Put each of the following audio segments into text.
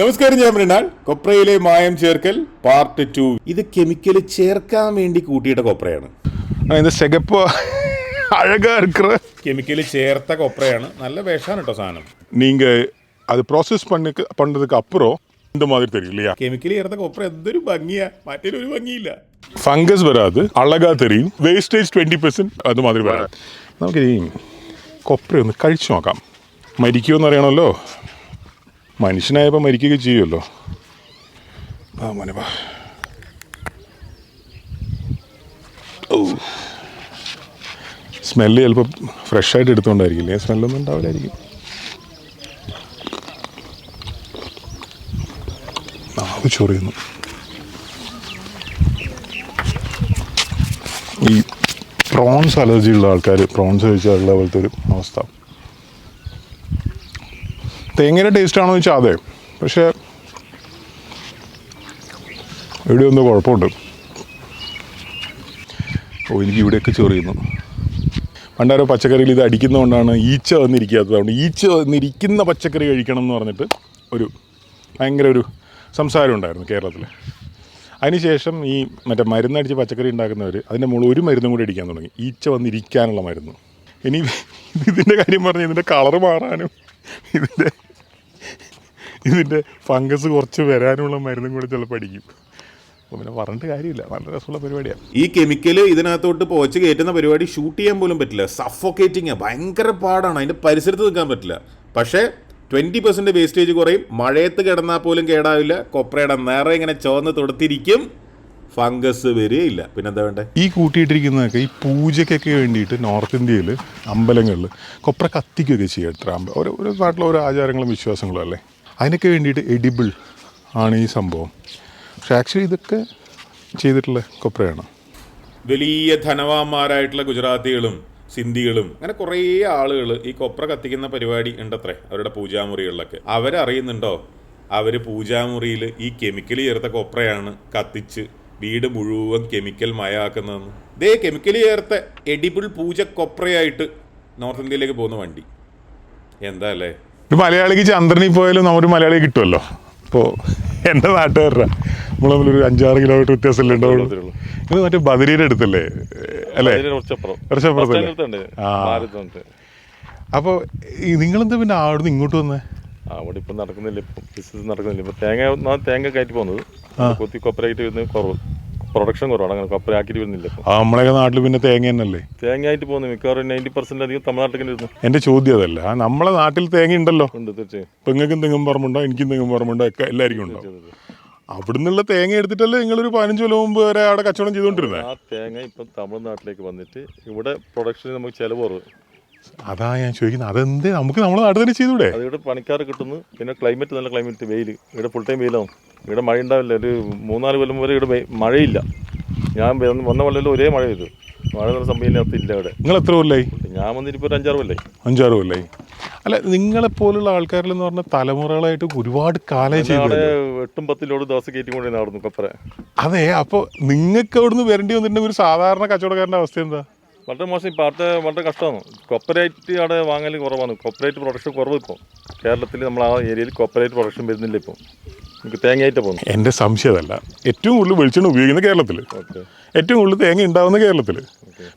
നമസ്കാരം, ഞാൻ മൃണാൾ. കൊപ്രയിലെ മായം ചേർക്കൽ പാർട്ട് 2. ഇത് കെമിക്കൽ ചേർക്കാൻ വേണ്ടി കൂട്ടിയിട്ട കൊപ്രയാണ്. அழகா இருக்கிற കെമിക്കൽ ചേർത്ത കൊപ്രയാണ്. നല്ല വിഷമാണ് കേട്ടോ സാധനം. நீங்க அது ப்ராசஸ் பண்ணதுக்கு அப்புறம் இந்த மாதிரி தெரியும் இல்லையா? കെമിക്കൽ ചേർത്ത കൊപ്ര എന്തൊരു ഭംഗിയാ, മറ്റൊരു ഭംഗിയില്ല. ഫംഗസ് വരാത്, അഴകാ തെറിയും, വേസ്റ്റേജ് 20% അതുമാതിരി വരാം. നമുക്ക് ഈ കൊപ്രയൊന്ന് കഴിച്ചു നോക്കാം. മരിക്കുമെന്ന് അറിയണമല്ലോ. മനുഷ്യനായപ്പോൾ മരിക്കുകയൊക്കെ ചെയ്യുമല്ലോ. ആ മോനെ വാ. ഓ, സ്മെല്ല് ചിലപ്പോൾ ഫ്രഷായിട്ട് എടുത്തുകൊണ്ടായിരിക്കില്ലേ? സ്മെല്ലൊന്നും ഉണ്ടാവില്ലായിരിക്കും. നാവ് ചൊറിയുന്നു. ഈ പ്രോൺസ് അലർജി ഉള്ള ആൾക്കാർ പ്രോൺസ് കഴിച്ചാലുള്ള പോലത്തെ ഒരു അവസ്ഥ. തേങ്ങയുടെ ടേസ്റ്റ് ആണോ എന്ന് വെച്ചാൽ അതെ, പക്ഷേ ഇവിടെ ഒന്ന് കുഴപ്പമുണ്ട്. ഓ, എനിക്ക് ഇവിടെയൊക്കെ ചൊറിയുന്നു. പണ്ടാരോ പച്ചക്കറിയിൽ ഇത് അടിക്കുന്നതുകൊണ്ടാണ് ഈച്ച വന്നിരിക്കാത്തതുകൊണ്ട് ഈച്ച വന്നിരിക്കുന്ന പച്ചക്കറി കഴിക്കണം എന്ന് പറഞ്ഞിട്ട് ഭയങ്കര ഒരു സംസാരം ഉണ്ടായിരുന്നു കേരളത്തിൽ. അതിനുശേഷം ഈ മറ്റേ മരുന്നടിച്ച് പച്ചക്കറി ഉണ്ടാക്കുന്നവർ അതിൻ്റെ മുകളിൽ ഒരു മരുന്നും കൂടി അടിക്കാൻ തുടങ്ങി, ഈച്ച വന്നിരിക്കാനുള്ള മരുന്ന്. ഇനി ഇതിൻ്റെ കാര്യം പറഞ്ഞാൽ ഇതിൻ്റെ കളറ് മാറാനും ഇതിൻ്റെ ഫംഗസ് കുറച്ച് വരാനുള്ള മരുന്നും കൂടി ചിലപ്പോൾ അടിക്കും. അപ്പോൾ പിന്നെ പറഞ്ഞിട്ട് കാര്യമില്ല, നല്ല രസമുള്ള പരിപാടിയാണ്. ഈ കെമിക്കൽ ഇതിനകത്തോട്ട് പോച്ച് കയറ്റുന്ന പരിപാടി ഷൂട്ട് ചെയ്യാൻ പോലും പറ്റില്ല. സഫോക്കേറ്റിംഗ്, ഭയങ്കര പാടാണ്. അതിൻ്റെ പരിസരത്ത് നിൽക്കാൻ പറ്റില്ല. പക്ഷേ 20% വേസ്റ്റേജ് കുറയും. മഴയത്ത് കിടന്നാൽ പോലും കേടാവില്ല. കൊപ്രയുടെ നിറ ഇങ്ങനെ ചുവന്ന് തൊടുത്തിരിക്കും. ഫംഗസ് വരികയില്ല. പിന്നെന്താ വേണ്ടേ? ഈ കൂട്ടിയിട്ടിരിക്കുന്നതൊക്കെ ഈ പൂജയ്ക്കൊക്കെ വേണ്ടിയിട്ട് നോർത്ത് ഇന്ത്യയിൽ അമ്പലങ്ങളിൽ കൊപ്ര കത്തിക്കുകയൊക്കെ ചെയ്യുക. ഓരോ നാട്ടിലെ ഓരോ ആചാരങ്ങളും വിശ്വാസങ്ങളും അല്ലേ. അതിനൊക്കെ വേണ്ടിയിട്ട് എഡിബിൾ ആണ് ഈ സംഭവം. പക്ഷെ ആക്ച്വലി ഇതൊക്കെ ചെയ്തിട്ടുള്ള കൊപ്രയാണ്. വലിയ ധനവാന്മാരായിട്ടുള്ള ഗുജറാത്തികളും സിന്ധികളും അങ്ങനെ കുറേ ആളുകൾ ഈ കൊപ്ര കത്തിക്കുന്ന പരിപാടി ഉണ്ടത്രേ അവരുടെ പൂജാമുറികളിലൊക്കെ. അവരറിയുന്നുണ്ടോ അവർ പൂജാമുറിയിൽ ഈ കെമിക്കൽ ചേർത്ത കൊപ്രയാണ് കത്തിച്ച് വീട് മുഴുവൻ കെമിക്കൽ മയമാക്കുന്നതെന്ന്. ഇതേ കെമിക്കൽ ചേർത്ത എഡിബിൾ പൂജ കൊപ്രയായിട്ട് നോർത്ത് ഇന്ത്യയിലേക്ക് പോകുന്ന വണ്ടി. എന്താ അല്ലേ? ഒരു മലയാളിക്ക് ചന്ദ്രനിൽ പോയാലും നമ്മൊരു മലയാളി കിട്ടുമല്ലോ. ഇപ്പോൾ എൻ്റെ നാട്ടുകാരുടെ നമ്മൾ തമ്മിലൊരു 5-6 കിലോമീറ്റർ വ്യത്യാസമല്ലേ ഉണ്ടാവുള്ളൂ. നിങ്ങൾ മറ്റേ ബദരീയുടെ അടുത്തല്ലേ അല്ലേ? കുറച്ചപ്പുറത്തല്ലേ? ആ, അപ്പോൾ നിങ്ങളെന്താ പിന്നെ അവിടുന്ന് ഇങ്ങോട്ട് വന്നേ? അവിടെ ഇപ്പം നടക്കുന്നില്ല, ഇപ്പം ബിസിനസ് നടക്കുന്നില്ല. ഇപ്പം തേങ്ങ കയറ്റി പോകുന്നത് കൊത്തി കൊപ്പരായിട്ട് വരുന്നത് കുറവ്, പ്രൊഡക്ഷൻ കുറവാണ്. അങ്ങനെ കൊപ്പരാക്കിയിട്ട് വരുന്നില്ല. നമ്മളൊക്കെ നാട്ടിൽ പിന്നെ തേങ്ങ തന്നെയല്ലേ തേങ്ങയായിട്ട് പോകുന്നത്. മിക്കവാറും 90% അധികം തമിഴ്നാട്ടിലേക്ക് വരുന്നു. എൻ്റെ ചോദ്യം അതല്ല, നമ്മളെ നാട്ടിൽ തേങ്ങ ഉണ്ടല്ലോ. ഉണ്ട്, തീർച്ചയായും. പെങ്ങൾക്കും തെങ്ങും പറമ്പുണ്ടോ, എനിക്കും തെങ്ങും പറമ്പുണ്ടോ, ഒക്കെ എല്ലാവർക്കും ഉണ്ടോ. അവിടെ നിന്നുള്ള തേങ്ങ എടുത്തിട്ടല്ലേ നിങ്ങളൊരു 15 കൊല്ലം മുമ്പ് വരെ അവിടെ കച്ചവടം ചെയ്തുകൊണ്ടിരുന്നത്. ആ തേങ്ങ ഇപ്പം തമിഴ്നാട്ടിലേക്ക് വന്നിട്ട് ഇവിടെ പ്രൊഡക്ഷന് നമുക്ക് ചിലവ് കുറവ്. അതാ ഞാൻ ചോദിക്കുന്നത്, അതെന്ത് നമുക്ക് നമ്മുടെ നാട്ടിൽ തന്നെ ചെയ്തൂടെ? അതിവിടെ പണിക്കാർ കിട്ടുന്നു. പിന്നെ ക്ലൈമറ്റ്, നല്ല ക്ലൈമറ്റ്, വെയിൽ. ഇവിടെ ഫുൾ ടൈം വെയിലാവും. ഇവിടെ മഴ ഉണ്ടാവില്ല. ഒരു 3-4 കൊല്ലം വരെ ഇവിടെ മഴയില്ല. ഞാൻ വന്ന കൊല്ലം ഒരേ മഴ ചെയ്തു. മഴ എന്ന സംഭവം ഇല്ല ഇവിടെ. നിങ്ങൾ എത്ര കൊല്ലായി? ഞാൻ വന്നിട്ട് ഇപ്പോൾ 5-6 കൊല്ലായി. 5-6 കൊല്ലായി. അല്ല, നിങ്ങളെപ്പോലുള്ള ആൾക്കാരിലെന്ന് പറഞ്ഞാൽ തലമുറകളായിട്ട് ഒരുപാട് കാലം ചെയ്തു. 8-10 ലോഡ് ദിവസം കയറ്റി കൊണ്ട് നടന്നു കൊപ്പര. അതെ, അപ്പോൾ നിങ്ങൾക്ക് അവിടുന്ന് വരേണ്ടി വന്നിട്ടുണ്ടെങ്കിൽ ഒരു സാധാരണ കച്ചവടക്കാരൻ്റെ അവസ്ഥ എന്താ? വളരെ മോശം. ഇപ്പോൾ അടുത്ത വളരെ കഷ്ടമാണ്. കൊപ്പറേറ്റ് അവിടെ വാങ്ങൽ കുറവാണ്. കൊപ്പറേറ്റ് പ്രൊഡക്ഷൻ കുറവ്. ഇപ്പോൾ കേരളത്തിൽ നമ്മൾ ആ ഏരിയയിൽ കൊപ്പറേറ്റ് പ്രൊഡക്ഷൻ വരുന്നില്ല. ഇപ്പോൾ നമുക്ക് തേങ്ങയായിട്ട് പോകുന്നു. എൻ്റെ സംശയമല്ല, ഏറ്റവും കൂടുതൽ വെളിച്ചെണ്ണ ഉപയോഗിക്കുന്ന കേരളത്തിൽ, ഏറ്റവും കൂടുതൽ തേങ്ങ ഉണ്ടാവുന്ന കേരളത്തിൽ.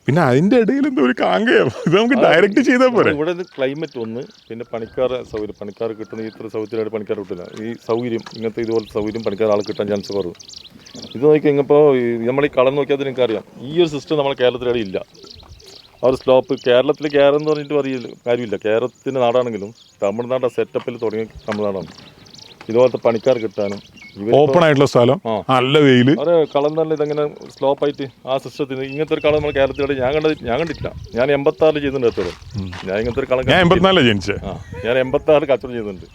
പിന്നെ അതിൻ്റെ ഇടയിൽ എന്തോ ഒരു കാങ്കയാണ്. ഇത് നമുക്ക് ഡയറക്റ്റ് ചെയ്താൽ പോരെ. ഇവിടെ ക്ലൈമറ്റ് ഒന്ന്, പിന്നെ പണിക്കാർ സൗകര്യം. പണിക്കാർ കിട്ടുന്ന ഇത്ര സൗകര്യമായിട്ട് പണിക്കാർ കിട്ടില്ല. ഈ സൗകര്യം, ഇങ്ങനത്തെ ഇതുപോലത്തെ സൗകര്യം പണിക്കാർ ആൾ കിട്ടാൻ ചാൻസ് കുറവ്. ഇത് നോക്കി ഇപ്പോൾ നമ്മൾ ഈ കളം നോക്കിയാൽ നിങ്ങൾക്ക് അറിയാം, ഈ ഒരു സിസ്റ്റം നമ്മുടെ കേരളത്തിലവിടെ ഇല്ല. ആ ഒരു സ്ലോപ്പ് കേരളത്തിൽ കേരളം എന്ന് പറഞ്ഞിട്ട് പറയില്ല കാര്യമില്ല. കേരളത്തിൻ്റെ നാടാണെങ്കിലും തമിഴ്നാട് സെറ്റപ്പിൽ തുടങ്ങിയ തമിഴ്നാടാണ്. ഇതുപോലത്തെ പണിക്കാർ കിട്ടാനും ഓപ്പൺ ആയിട്ടുള്ള സ്ഥലം, നല്ല വെയിൽ, അത് കളം തന്നെ ഇതങ്ങനെ സ്ലോപ്പായിട്ട് ആ സിസ്റ്റത്തിന് ഇങ്ങനത്തെ ഒരു കളം നമ്മൾ കേരളത്തിലൂടെ ഞാൻ കണ്ടിട്ടില്ല. ഞാൻ 86 ചെയ്യുന്നുണ്ട് എത്തോളം. ഞാൻ ഇങ്ങനത്തെ ഒരു കളം ഞാൻ 84 ജനിച്ചത്. ഞാൻ 86 കച്ചവടം ചെയ്യുന്നുണ്ട്.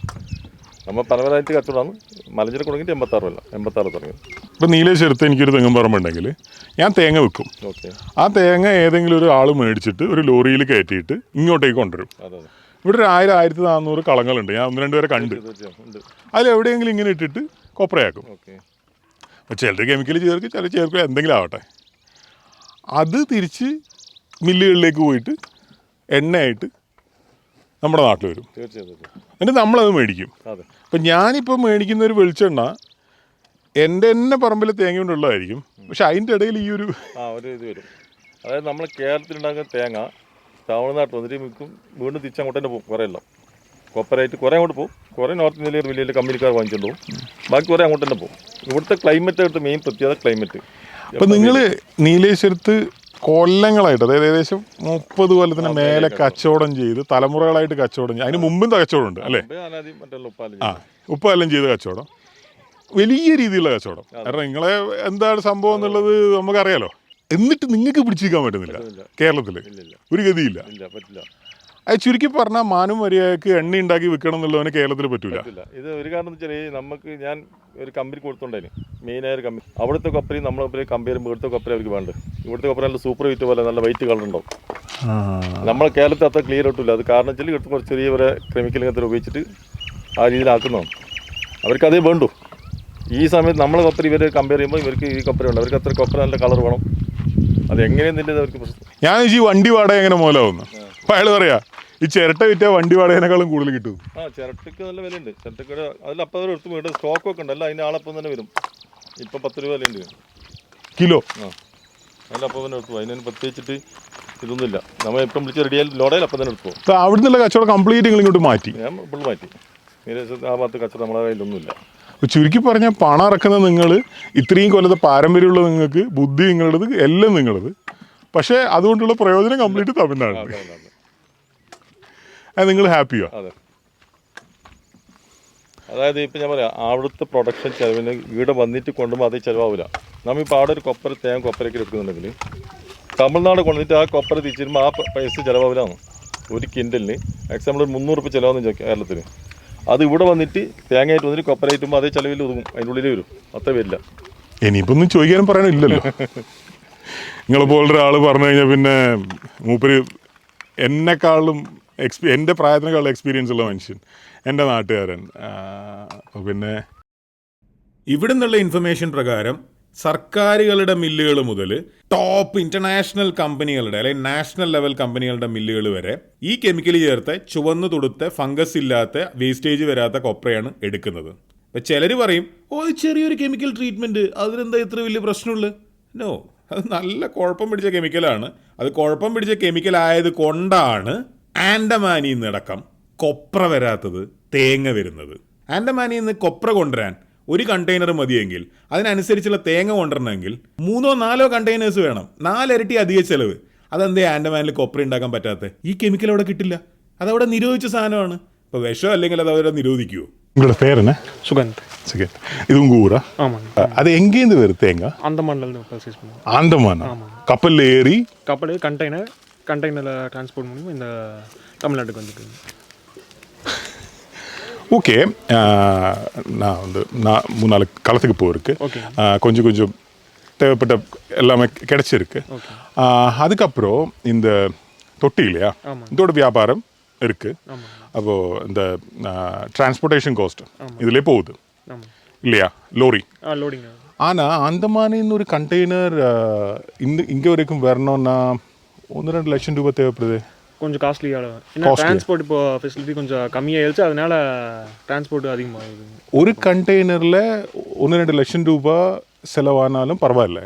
നമ്മൾ പരമ്പരായിട്ട് കച്ചവടമാണ്. മലഞ്ചര തുടങ്ങിയിട്ട് 86 തുടങ്ങി. ഇപ്പം നീലേശ്വരത്ത് എനിക്കൊരു തെങ്ങും പറമ്പുണ്ടെങ്കിൽ ഞാൻ തേങ്ങ വെക്കും. ഓക്കെ. ആ തേങ്ങ ഏതെങ്കിലും ഒരു ആൾ മേടിച്ചിട്ട് ഒരു ലോറിയിൽ കയറ്റിയിട്ട് ഇങ്ങോട്ടേക്ക് കൊണ്ടുവരും. ഇവിടെ ഒരു 1000-1400 കളങ്ങളുണ്ട്. ഞാൻ 1-2 പേരെ കണ്ട്. അതിലെവിടെയെങ്കിലും ഇങ്ങനെ ഇട്ടിട്ട് കൊപ്രയാക്കും. അപ്പോൾ ചിലർ കെമിക്കൽ ചേർക്കും, ചിലർ ചേർക്കും, എന്തെങ്കിലും ആവട്ടെ. അത് തിരിച്ച് മില്ലുകളിലേക്ക് പോയിട്ട് എണ്ണയായിട്ട് നമ്മുടെ നാട്ടിൽ വരും. തീർച്ചയായിട്ടും. എന്നിട്ട് നമ്മളത് മേടിക്കും. ഇപ്പം ഞാനിപ്പോൾ മേടിക്കുന്ന ഒരു വെളിച്ചെണ്ണ എൻ്റെ തന്നെ പറമ്പിൽ തേങ്ങ കൊണ്ടുള്ളതായിരിക്കും, പക്ഷെ അതിൻ്റെ ഇടയിൽ ഈ ഒരു ഒരു ഇത് വരും. അതായത് നമ്മൾ കേരളത്തിലുണ്ടാക്കുന്ന തേങ്ങ തമിഴ്നാട്ടിൽ വന്നിട്ട് മിക്കും വീണ്ടും തിരിച്ചങ്ങോട്ട് തന്നെ പോകും. കുറേ എല്ലാം കൊപ്പറായിട്ട് കുറേ അങ്ങോട്ട് പോകും, കുറേ നോർത്ത് ഇന്ത്യയിൽ വലിയ വലിയ കമ്പനിക്കാർ വാങ്ങിച്ചുകൊണ്ട് പോകും, ബാക്കി കുറേ അങ്ങോട്ട് തന്നെ പോകും. ഇവിടുത്തെ ക്ലൈമറ്റ് എടുത്ത് മെയിൻ പ്രത്യേകത ക്ലൈമറ്റ്. അപ്പം നിങ്ങൾ നീലേശ്വരത്ത് കൊല്ലങ്ങളായിട്ട്, അതായത് ഏകദേശം 30 കൊല്ലത്തിന് മേലെ കച്ചവടം ചെയ്ത് തലമുറകളായിട്ട് കച്ചവടം ചെയ്ത്, അതിന് മുമ്പും കച്ചവടം ഉണ്ട് അല്ലേ? ഉപ്പാലം ചെയ്ത കച്ചവടം, വലിയ രീതിയിലുള്ള കച്ചവടം. കാരണം നിങ്ങളെ എന്താണ് സംഭവം എന്നുള്ളത് നമുക്കറിയാലോ. എന്നിട്ട് നിങ്ങൾക്ക് പിടിച്ചിരിക്കാൻ പറ്റുന്നില്ല കേരളത്തിൽ, ഒരു ഗതിയില്ല. അത് ചുരുക്കി പറഞ്ഞാൽ മാനും മര്യാദക്ക് എണ്ണ ഉണ്ടാക്കി വിൽക്കണം എന്നുള്ളവന് കേരളത്തിൽ പറ്റൂല. ഇത് ഒരു കാരണം എന്ന് വെച്ചാൽ നമുക്ക് ഞാൻ ഒരു കമ്പനി കൊടുത്തോണ്ടായിരുന്നു, മെയിനായ ഒരു കമ്പനി. അവിടുത്തെ കൊപ്പരയും നമ്മളെ കൊപ്പരയും കമ്പയർ ചെയ്യുമ്പോൾ ഇവിടുത്തെ കൊപ്പര അവർക്ക് വേണ്ടത്. ഇവിടുത്തെ കൊപ്പര നല്ല സൂപ്പർ വൈറ്റ് പോലെ നല്ല വൈറ്റ് കളർ ഉണ്ടാവും. നമ്മളെ കേരളത്തിൽ അത്ര ക്ലിയർ ആയിട്ടില്ല. അത് കാരണം വെച്ചാൽ ഇവിടുത്തെ കുറച്ച് ചെറിയ വരെ കെമിക്കൽ ഇങ്ങനത്തെ ഉപയോഗിച്ചിട്ട് ആ രീതിയിലാക്കുന്നതാണ്. അവർക്ക് അതേ വേണ്ടു. ഈ സമയത്ത് നമ്മളെ കൊപ്പര ഇവർ കമ്പയർ ചെയ്യുമ്പോൾ ഇവർക്ക് ഈ കൊപ്പര ഉണ്ട്, അവർക്ക് അത്ര കൊപ്പര നല്ല കളർ വേണം. അത് എങ്ങനെയെന്നില്ല അവർക്ക് പ്രശ്നം. ഞാൻ ഈ വണ്ടി വാടക എങ്ങനെ മൂലമാവുന്നു അപ്പം അയാൾ പറയാ ഈ ചിരട്ട വിറ്റാൽ വണ്ടി വാടകേനേക്കാളും കൂടുതൽ കിട്ടും. ചിരട്ടയ്ക്ക് നല്ല വിലയുണ്ട്. ചിരട്ടയ്ക്ക് അതിലപ്പം അവർ എടുത്ത് വീട് സ്റ്റോക്കൊക്കെ ഉണ്ട്, അല്ല അതിൻ്റെ ആളപ്പം തന്നെ വരും. ഇപ്പം 10 രൂപ വിലയുണ്ട് കിലോ. അതിലപ്പം തന്നെ എടുത്തു. അതിന് പ്രത്യേകിച്ചിട്ട് ഇതൊന്നുമില്ല. നമ്മൾ ഇപ്പം വിളിച്ച് റെഡിയായി ലോഡയിൽ അപ്പം തന്നെ എടുത്തു. അപ്പോൾ അവിടെ നിന്നുള്ള കച്ചവടം കംപ്ലീറ്റ് നിങ്ങൾ ഇങ്ങോട്ട് മാറ്റി? ഞാൻ ഫുൾ മാറ്റി. ആ ഭാഗത്ത് കച്ചവടം നമ്മളെ കയ്യിലൊന്നുമില്ല. ചുരുക്കി പറഞ്ഞാൽ പണം ഇറക്കുന്ന നിങ്ങൾ, ഇത്രയും കൊല്ലത്തെ പാരമ്പര്യമുള്ള നിങ്ങൾക്ക്, ബുദ്ധി നിങ്ങളുടേത്, എല്ലാം നിങ്ങളത്, പക്ഷേ അതുകൊണ്ടുള്ള പ്രയോജനം കംപ്ലീറ്റ് തമിഴ്നാട്. അത് നിങ്ങൾ ഹാപ്പിയോ? അതെ. അതായത് ഇപ്പം ഞാൻ പറയാം, അവിടുത്തെ പ്രൊഡക്ഷൻ ചിലവിന് ഇവിടെ വന്നിട്ട് കൊണ്ടുപോകുമ്പോൾ അതേ ചിലവാവില്ല. നമ്മളിപ്പോൾ അവിടെ ഒരു തേങ്ങ കൊപ്പരയ്ക്ക് എടുക്കുന്നുണ്ടെങ്കിൽ തമിഴ്നാട് കൊണ്ടുവന്നിട്ട് ആ കൊപ്പര തിരിച്ചിരുമ്പോൾ ആ പൈസ ചിലവാവില്ലാണ്. ഒരു കിൻഡലിന് എക്സാമ്പിൾ 300 രൂപ ചിലവാന്ന് കേരളത്തിൽ. അത് ഇവിടെ വന്നിട്ട് തേങ്ങയായിട്ട് വന്നിട്ട് കൊപ്പരായിട്ടുമ്പോൾ അതേ ചിലവിൽ ഒതുങ്ങും, അതിനുള്ളിൽ വരും, അത്ര വരില്ല. ഇനിയിപ്പോൾ ഒന്നും ചോദിക്കാനും പറയാനില്ലല്ലോ. നിങ്ങളെപ്പോലൊരാൾ പറഞ്ഞു കഴിഞ്ഞാൽ പിന്നെ മൂപ്പര് എന്നെക്കാളും എൻ്റെ പ്രായത്തിനേക്കാളും എക്സ്പീരിയൻസ് ഉള്ള മനുഷ്യൻ, എൻ്റെ നാട്ടുകാരൻ. പിന്നെ ഇവിടെ നിന്നുള്ള ഇൻഫർമേഷൻ പ്രകാരം സർക്കാരുകളുടെ മില്ലുകൾ മുതൽ ടോപ്പ് ഇന്റർനാഷണൽ കമ്പനികളുടെ അല്ലെങ്കിൽ നാഷണൽ ലെവൽ കമ്പനികളുടെ മില്ലുകൾ വരെ ഈ കെമിക്കൽ ചേർത്ത് ചുവന്നു തുടുത്ത് ഫംഗസ് ഇല്ലാത്ത വേസ്റ്റേജ് വരാത്ത കൊപ്രയാണ് എടുക്കുന്നത്. അപ്പം ചിലർ പറയും, ഓ ഇത് ചെറിയൊരു കെമിക്കൽ ട്രീറ്റ്മെൻറ്റ്, അതിനെന്താ ഇത്ര വലിയ പ്രശ്നമുള്ളൂ? നോ, അത് നല്ല കുഴപ്പം പിടിച്ച കെമിക്കലാണ്. അത് കുഴപ്പം പിടിച്ച കെമിക്കൽ ആയത് കൊണ്ടാണ് ആൻഡമാനിൽ നിന്നടക്കം കൊപ്ര വരാത്തത്, തേങ്ങ വരുന്നത്. ആൻഡമാനിൽ നിന്ന് കൊപ്ര കൊണ്ടുവരാൻ ഒരു കണ്ടെയ്നർ മതിയെങ്കിൽ അതിനനുസരിച്ചുള്ള തേങ്ങ കൊണ്ടുവരണമെങ്കിൽ 3-4 കണ്ടെയ്നേഴ്സ് വേണം, 4 ഇരട്ടി അധിക ചെലവ്. അതെന്തേ ആൻഡമാനിൽ കൊപ്ര ഉണ്ടാക്കാൻ പറ്റാത്ത? ഈ കെമിക്കൽ അവിടെ കിട്ടില്ല, അതവിടെ നിരോധിച്ച സാധനമാണ്. ഇപ്പോൾ വിഷം അല്ലെങ്കിൽ അത് അവരെ നിരോധിക്കുമോ? உங்களோட பேர் என்ன? சுகந்த். சுகந்த். இது உங்கள் ஊரா? ஆமாங்க. அது எங்கேருந்து வருது தேங்காய்? அந்தமான்லேருந்து பர்ச்சேஸ் பண்ணுவோம். ஆந்தமானா? கப்பலில் ஏறி கண்டெய்னரில் டிரான்ஸ்போர்ட் மூலிமா இந்த தமிழ்நாட்டுக்கு வந்துருக்கு. ஓகே. நான் 3-4 களத்துக்கு போயிருக்கு. கொஞ்சம் கொஞ்சம் தேவைப்பட்ட எல்லாமே கிடைச்சிருக்கு. அதுக்கப்புறம் இந்த தொட்டி இல்லையா, இதோட வியாபாரம் இருக்கு. அப்போது இந்த டிரான்ஸ்போர்ட்டேஷன் காஸ்ட் இதிலே போகுது இல்லையா, லோரி. ஆனால் அந்தமானின்னு ஒரு கண்டெய்னர் இங்கே வரைக்கும் வரணும்னா 1-2 லட்சம் ரூபாய் தேவைப்படுது. கொஞ்சம் காஸ்ட்லியாக, ஏன்னா டிரான்ஸ்போர்ட் இப்போ ஃபெசிலிட்டி கொஞ்சம் கம்மியாகிடுச்சு, அதனால டிரான்ஸ்போர்ட் அதிகமாகுது. ஒரு கண்டெய்னரில் 1-2 லட்சம் ரூபாய் செலவானாலும் பரவாயில்ல,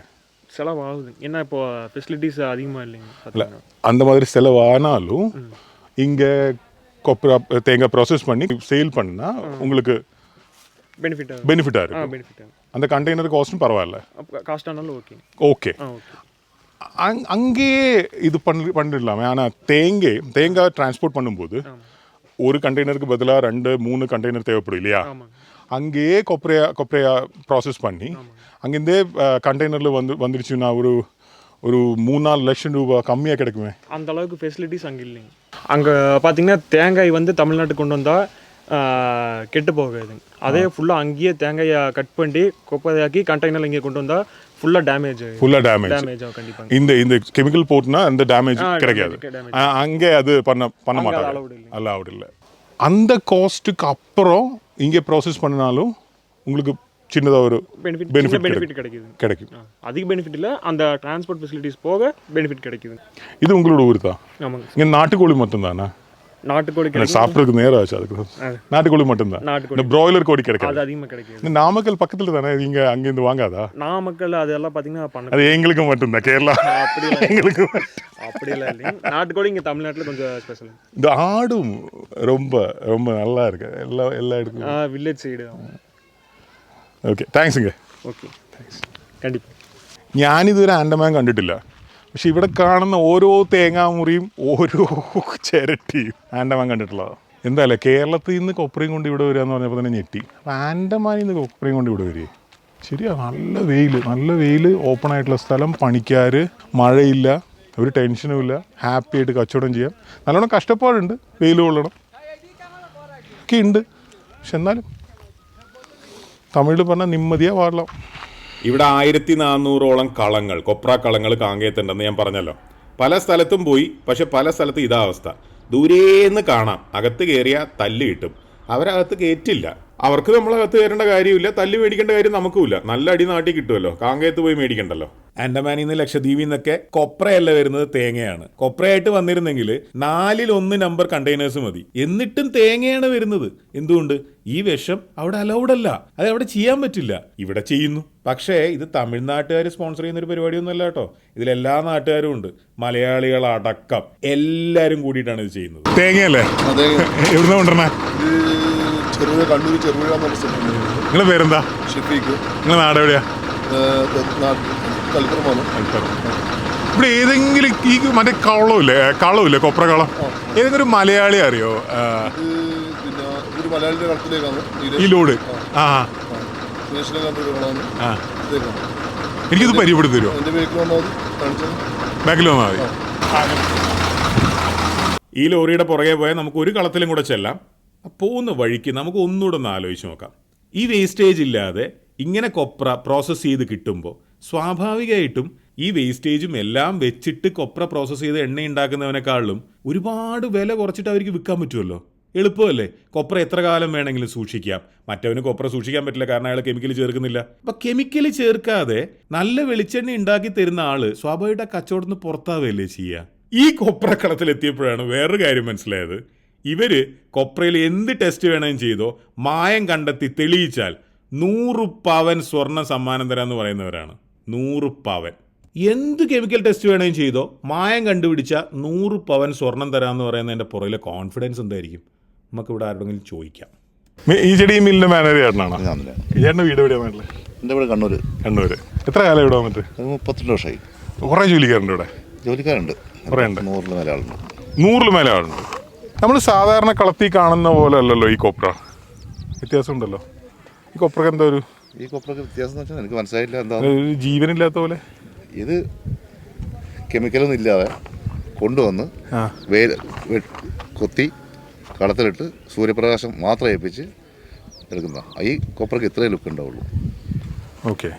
செலவாகுது. ஏன்னா இப்போ ஃபெசிலிட்டிஸ் அதிகமாக இல்லைங்க. இல்லை, அந்த மாதிரி செலவானாலும் இங்கே கொப்பரை தேங்காய் ப்ராசஸ் பண்ணி சேல் பண்ணால் உங்களுக்கு பெனிஃபிட்டாக இருக்கும். அந்த கண்டெய்னர் காஸ்ட்டும் பரவாயில்ல, காஸ்டானாலும் ஓகே. ஓகே. அங்கேயே இது பண்ணிடலாமே. ஆனால் தேங்காய் டிரான்ஸ்போர்ட் பண்ணும்போது ஒரு கண்டெய்னருக்கு பதிலாக 2-3 கண்டெய்னர் தேவைப்படும் இல்லையா? அங்கேயே கொப்பரையா ப்ராசஸ் பண்ணி அங்கேருந்தே கண்டெய்னரில் வந்துடுச்சுன்னா ஒரு 3-4 லட்சம் ரூபாய் கம்மியாக கிடைக்குமே. அந்த அளவுக்கு ஃபெசிலிட்டிஸ் அங்கே இல்லைங்க. அங்கே பார்த்தீங்கன்னா தேங்காய் வந்து தமிழ்நாட்டுக்கு கொண்டு வந்தால் கெட்டு போகாது. அதே ஃபுல்லாக அங்கேயே தேங்காயை கட் பண்ணி கொப்பையாக்கி கண்டெய்னரில் இங்கே கொண்டு வந்தால் ஃபுல்லாக டேமேஜ் ஆகும். கண்டிப்பாக இந்த கெமிக்கல் போட்டுனா அந்த டேமேஜ் கிடைக்காது. அங்கே அது பண்ண மாட்டாங்க, அலௌட் இல்லை. அந்த காஸ்ட்டுக்கு அப்புறம் இங்கே ப்ராசஸ் பண்ணினாலும் உங்களுக்கு சின்னதாக ஒரு பெனிஃபிட் கிடைக்கும். அதிக பெனிஃபிட் இல்லை, அந்த டிரான்ஸ்போர்ட் ஃபெசிலிட்டிஸ் போக பெனிஃபிட் கிடைக்குது. இது உங்களோட ஊர் தான்? ஆமாங்க. இங்கே நாட்டுக்கோழி மட்டும் தானே? நாட்டுக்கோழி கிடைக்கும். சாப்பிட்றதுக்கு நேரம் ஆச்சு அதுக்கு. நாட்டுக்கோழி மட்டும்தான். நாட்டுக்கோழி இந்த ப்ராய்லர் கோழி கிடைக்காது. அது அதிகமாக கிடைக்காது. இந்த நாமக்கல் பக்கத்தில் தானே, நீங்கள் அங்கேருந்து வாங்காதா? நாமக்கல் அதெல்லாம் பார்த்தீங்கன்னா பண்ண அது எங்களுக்கு மட்டும்தான், கேரளா எங்களுக்கு. அப்படியெல்லாம் இல்லைங்க. நாட்டுக்கோழி இங்கே தமிழ்நாட்டில் கொஞ்சம் ஸ்பெஷல். இந்த ஆடும் ரொம்ப ரொம்ப நல்லா இருக்கு எல்லா இடத்துலையும். Village side. ഓക്കെ, താങ്ക്സുங்க. Okay, thanks. കണ്ടിപ്പാ. ഞാനിതുവരെ ആൻഡമാൻ കണ്ടിട്ടില്ല. പക്ഷെ ഇവിടെ കാണുന്ന ഓരോ തേങ്ങാമുറിയും ഓരോ ചിരട്ടിയും ആൻഡമാൻ കണ്ടിട്ടുള്ളതാണ്. എന്തായാലും കേരളത്തിൽ നിന്ന് കൊപ്രയും കൊണ്ട് ഇവിടെ വരിക എന്ന് പറഞ്ഞപ്പോൾ തന്നെ ഞെട്ടി. അപ്പോൾ ആൻഡമാനിൽ നിന്ന് കൊപ്രയും കൊണ്ട് ഇവിടെ വരിക ശരിയാ. നല്ല വെയിൽ, ഓപ്പൺ ആയിട്ടുള്ള സ്ഥലം, പണിക്കാർ, മഴയില്ല, ഒരു ടെൻഷനും ഇല്ല, ഹാപ്പി ആയിട്ട് കച്ചവടം ചെയ്യാം. നല്ലോണം കഷ്ടപ്പാടുണ്ട്, വെയിൽ കൊള്ളണം ഒക്കെ ഉണ്ട്. പക്ഷെ എന്നാലും തമിഴിൽ പറഞ്ഞാൽ നിമ്മതിയാ വാഴலாம். ഇവിടെ 1400ഓളം കളങ്ങൾ, കൊപ്ര കളങ്ങൾ കാങ്കേത്തുണ്ടെന്ന് ഞാൻ പറഞ്ഞല്ലോ. പല സ്ഥലത്തും പോയി, പക്ഷെ പല സ്ഥലത്തും ഇതാ അവസ്ഥ. ദൂരേന്ന് കാണാം, അകത്ത് കയറിയാൽ തല്ല് കിട്ടും. അവരകത്ത് കയറ്റില്ല. അവർക്ക് നമ്മളകത്ത് കയറേണ്ട കാര്യമില്ല, തല്ല് മേടിക്കേണ്ട കാര്യം നമുക്കുമില്ല. നല്ല അടി നാട്ടി കിട്ടുമല്ലോ, കാങ്കേത്ത് പോയി മേടിക്കണ്ടല്ലോ. ആൻഡമാനിൽ നിന്ന് ലക്ഷദ്വീപിൽ നിന്നൊക്കെ കൊപ്രയല്ല വരുന്നത്, തേങ്ങയാണ്. കൊപ്രയായിട്ട് വന്നിരുന്നെങ്കിൽ 4-1 നമ്പർ കണ്ടെയ്നേഴ്സ് മതി. എന്നിട്ടും തേങ്ങയാണ് വരുന്നത്. എന്തുകൊണ്ട്? ഈ വിഷം അവിടെ അലൗഡ് അല്ല, അത് അവിടെ ചെയ്യാൻ പറ്റില്ല. ഇവിടെ ചെയ്യുന്നു. പക്ഷേ ഇത് തമിഴ്നാട്ടുകാർ സ്പോൺസർ ചെയ്യുന്ന ഒരു പരിപാടിയൊന്നും അല്ല കേട്ടോ. ഇതിലെല്ലാ നാട്ടുകാരും ഉണ്ട്, മലയാളികളടക്കം എല്ലാവരും കൂടിയിട്ടാണ് ഇത് ചെയ്യുന്നത്. തേങ്ങയല്ലേ? എവിടുന്ന കൊണ്ടുവരണേ? കണ്ണൂർ ചെറുപുഴ. നിങ്ങളെ പേരെന്താ? ഷെഫീഖ്. നിങ്ങളെ നാട് എവിടെയാ? കൽപ്പുറമാണ്. ഇവിടെ ഏതെങ്കിലും ഈ മറ്റേ കളമില്ലേ, കൊപ്ര കളം, ഏതെങ്കിലും ഒരു മലയാളി അറിയോ? പിന്നെ ഒരു മലയാളിയുടെ കളത്തിലേക്കാണ് ഈ ലോഡ്. ആ, എനിക്കിത് പരിചയപ്പെടുത്തി തരുമോ? എൻ്റെ ബേക്കിൽ വന്നാൽ മതി, കാണിച്ചാൽ ബാക്കിൽ വന്നാൽ മതി. ഈ ലോറിയുടെ പുറകെ പോയാൽ നമുക്ക് ഒരു കളത്തിലും കൂടെ ചെല്ലാം. പോകുന്ന വഴിക്ക് നമുക്ക് ഒന്നുകൂടെ ഒന്ന് ആലോചിച്ച് നോക്കാം. ഈ വേസ്റ്റേജ് ഇല്ലാതെ ഇങ്ങനെ കൊപ്ര പ്രോസസ്സ് ചെയ്ത് കിട്ടുമ്പോൾ സ്വാഭാവികമായിട്ടും ഈ വേസ്റ്റേജും എല്ലാം വെച്ചിട്ട് കൊപ്ര പ്രോസസ്സ് ചെയ്ത് എണ്ണ ഉണ്ടാക്കുന്നവനെക്കാളും ഒരുപാട് വില കുറച്ചിട്ട് അവർക്ക് വിൽക്കാൻ പറ്റുമല്ലോ. എളുപ്പമല്ലേ? കൊപ്ര എത്ര കാലം വേണമെങ്കിലും സൂക്ഷിക്കാം. മറ്റവന് കൊപ്ര സൂക്ഷിക്കാൻ പറ്റില്ല, കാരണം അയാൾ കെമിക്കൽ ചേർക്കുന്നില്ല. അപ്പം കെമിക്കൽ ചേർക്കാതെ നല്ല വെളിച്ചെണ്ണ ഉണ്ടാക്കി തരുന്ന ആള് സ്വാഭാവികമായിട്ട് ആ കച്ചവടത്തിന് പുറത്താവുകയല്ലേ ചെയ്യുക. ഈ കൊപ്രക്കളത്തിലെത്തിയപ്പോഴാണ് വേറൊരു കാര്യം മനസ്സിലായത്. ഇവര് കൊപ്രയിൽ എന്ത് ടെസ്റ്റ് വേണമെങ്കിലും ചെയ്തോ, മായം കണ്ടെത്തി തെളിയിച്ചാൽ 100 പവൻ സ്വർണ്ണ സമ്മാനം തരാമെന്ന് പറയുന്നവരാണ്. 100 പവൻ. എന്ത് കെമിക്കൽ ടെസ്റ്റ് വേണമെങ്കിലും ചെയ്തോ, മായം കണ്ടുപിടിച്ചാൽ 100 പവൻ സ്വർണം തരാമെന്ന് പറയുന്നതിൻ്റെ പുറകിലെ കോൺഫിഡൻസ് എന്തായിരിക്കും? നമുക്കിവിടെ ആരുടെങ്കിലും ചോദിക്കാം. ഈ ചെടി മില്ലിൻ്റെ മാനേജർ ചേട്ടനാണോ? ചേട്ടൻ്റെ വീട് എവിടെയാണ്? നാട്ടിൽ? എൻ്റെ ഇവിടെ കണ്ണൂർ. എത്ര കാലം ഇവിടെ വന്നിട്ട്? 32 വർഷമായി. കുറേ ജോലിക്കാരുണ്ട് ഇവിടെ? ജോലിക്കാരുണ്ട്, കുറേ ഉണ്ട്. 100 മേലെ ആളുണ്ട്. 100 മേലെ ആളുണ്ട്. നമ്മൾ സാധാരണ കളത്തിൽ കാണുന്ന പോലെ അല്ലല്ലോ ഈ കൊപ്ര, വ്യത്യാസമുണ്ടല്ലോ. ഈ കൊപ്രക്ക് എന്താ ഈ കൊപ്രക്ക് വ്യത്യാസം എന്ന് വെച്ചാൽ എനിക്ക് മനസ്സിലായില്ല. എന്താ ഒരു ജീവനില്ലാത്ത പോലെ? ഇത് കെമിക്കലൊന്നും ഇല്ലാതെ കൊണ്ടുവന്ന് കൊത്തി കളത്തിലിട്ട് സൂര്യപ്രകാശം മാത്രം ഏൽപ്പിച്ച് എടുക്കുന്ന ഈ കൊപ്രക്ക് ഇത്രയും ലുക്ക് ഉണ്ടാവുള്ളൂ. ഓക്കെ.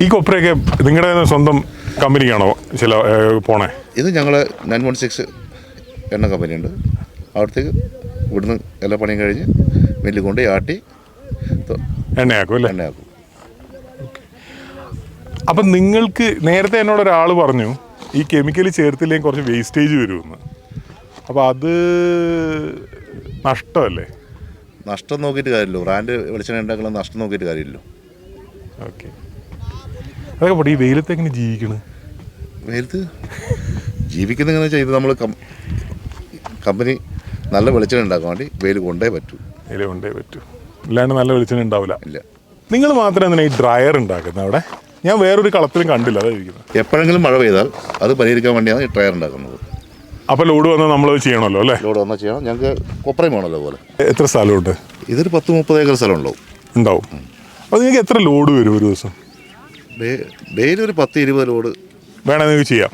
ഈ കൊപ്രയൊക്കെ നിങ്ങളുടെ സ്വന്തം കമ്പനിക്കാണോ ചില പോണേ? ഇത് ഞങ്ങൾ 916 എണ്ണ കമ്പനിയുണ്ട്. അവിടത്തേക്ക് ഇവിടുന്ന് എല്ലാ പണിയും കഴിഞ്ഞ് മില്ലിൽ കൊണ്ട് ആട്ടി എണ്ണയാക്കും അല്ലേ? എണ്ണയാക്കും. അപ്പം നിങ്ങൾക്ക് നേരത്തെ എന്നോട് ഒരാൾ പറഞ്ഞു ഈ കെമിക്കൽ ചേർത്തില്ലെങ്കിൽ കുറച്ച് വേസ്റ്റേജ് വരുമെന്ന്. അപ്പോൾ അത് നഷ്ടമല്ലേ? നഷ്ടം നോക്കിയിട്ട് കാര്യമില്ലല്ലോ. ബ്രാൻഡ് വെളിച്ചെണ്ണ ഉണ്ടാക്കുന്ന നഷ്ടം നോക്കിയിട്ട് കാര്യമില്ലല്ലോ. ഓക്കെ. അതൊക്കെ പോട്ടെ, ഈ വെയിലത്ത് എങ്ങനെ ജീവിക്കണ്? വെയിലത്ത് ജീവിക്കുന്നതെന്ന് വെച്ചാൽ ഇത് നമ്മൾ കമ്പനി നല്ല വെളിച്ചെണ്ണ ഉണ്ടാക്കാൻ വേണ്ടി വെയിൽ കൊണ്ടേ പറ്റൂ. ഇല്ലാണ്ട് നല്ല വെളിച്ചെണ്ണ ഉണ്ടാവില്ല. ഇല്ല. നിങ്ങൾ മാത്രം എന്തിനാണ് ഈ ഡ്രയർ ഉണ്ടാക്കുന്നത് അവിടെ? ഞാൻ വേറൊരു കളത്തിലും കണ്ടില്ല, അതായിരിക്കുന്നത്. എപ്പോഴെങ്കിലും മഴ പെയ്താൽ അത് പരിഹരിക്കാൻ വേണ്ടിയാണ് ഈ ഡ്രയർ ഉണ്ടാക്കുന്നത്. അപ്പോൾ ലോഡ് വന്നാൽ നമ്മളത് ചെയ്യണമല്ലോ അല്ലേ? ലോഡ് വന്നാൽ ചെയ്യണം. ഞങ്ങൾക്ക് കൊപ്രയും വേണമല്ലോ പോലെ. എത്ര സ്ഥലമുണ്ട്? ഇതൊരു 10-30 ഏക്കർ സ്ഥലം ഉണ്ടാവും. അപ്പോൾ നിങ്ങൾക്ക് എത്ര ലോഡ് വരും ഒരു ദിവസം? ഡെയിലി ഒരു 10-20 ലോഡ് വേണമെങ്കിൽ നിങ്ങൾക്ക് ചെയ്യാം.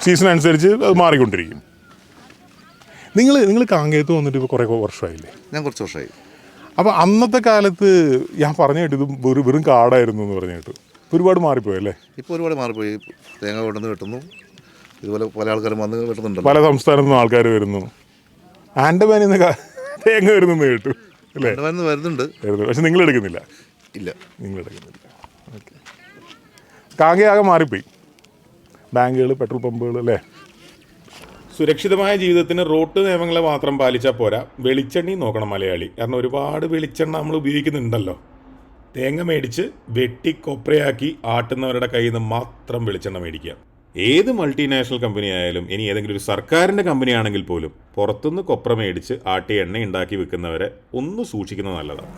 സീസൺ അനുസരിച്ച് അത് മാറിക്കൊണ്ടിരിക്കും. നിങ്ങൾ കാങ്കേത്ത് വന്നിട്ട് ഇപ്പോൾ കുറേ വർഷമായില്ലേ? ഞാൻ കുറച്ച് വർഷമായി. അപ്പോൾ അന്നത്തെ കാലത്ത് ഞാൻ പറഞ്ഞു കേട്ടു ഇത് വെറും കാടായിരുന്നു എന്ന് പറഞ്ഞു കേട്ടു. ഒരുപാട് മാറിപ്പോയല്ലേ? ഇപ്പോൾ ഒരുപാട് മാറിപ്പോയി. തേങ്ങ കൊണ്ടുവന്ന് വെട്ടുന്നു, ഇതുപോലെ പല ആൾക്കാരും വന്ന് വെട്ടുന്നുണ്ട്. പല സംസ്ഥാനത്തു നിന്നും ആൾക്കാർ വരുന്നു. ആൻഡമാനിൽ നിന്ന് തേങ്ങ വരുന്നെന്ന് കേട്ടു അല്ലേ? വരുന്നുണ്ട്, പക്ഷെ നിങ്ങൾ എടുക്കുന്നില്ല. ഇല്ല, നിങ്ങൾ എടുക്കുന്നില്ല. ഓക്കെ. കാങ്കയാകെ മാറിപ്പോയി. ബാങ്കുകൾ, പെട്രോൾ പമ്പുകൾ അല്ലേ? സുരക്ഷിതമായ ജീവിതത്തിന് റോഡ് നിയമങ്ങളെ മാത്രം പാലിച്ചാൽ പോരാ, വെളിച്ചെണ്ണയും നോക്കണം മലയാളി. കാരണം ഒരുപാട് വെളിച്ചെണ്ണ നമ്മൾ ഉപയോഗിക്കുന്നുണ്ടല്ലോ. തേങ്ങ മേടിച്ച് വെട്ടി കൊപ്രയാക്കി ആട്ടുന്നവരുടെ കയ്യിൽ നിന്ന് മാത്രം വെളിച്ചെണ്ണ മേടിക്കുക. ഏത് മൾട്ടിനാഷണൽ കമ്പനി ആയാലും, ഇനി ഏതെങ്കിലും ഒരു സർക്കാരിൻ്റെ കമ്പനി ആണെങ്കിൽ പോലും പുറത്തുനിന്ന് കൊപ്ര മേടിച്ച് ആട്ടി എണ്ണ ഉണ്ടാക്കി വിൽക്കുന്നവരെ ഒന്ന് സൂക്ഷിക്കുന്നത് നല്ലതാണ്.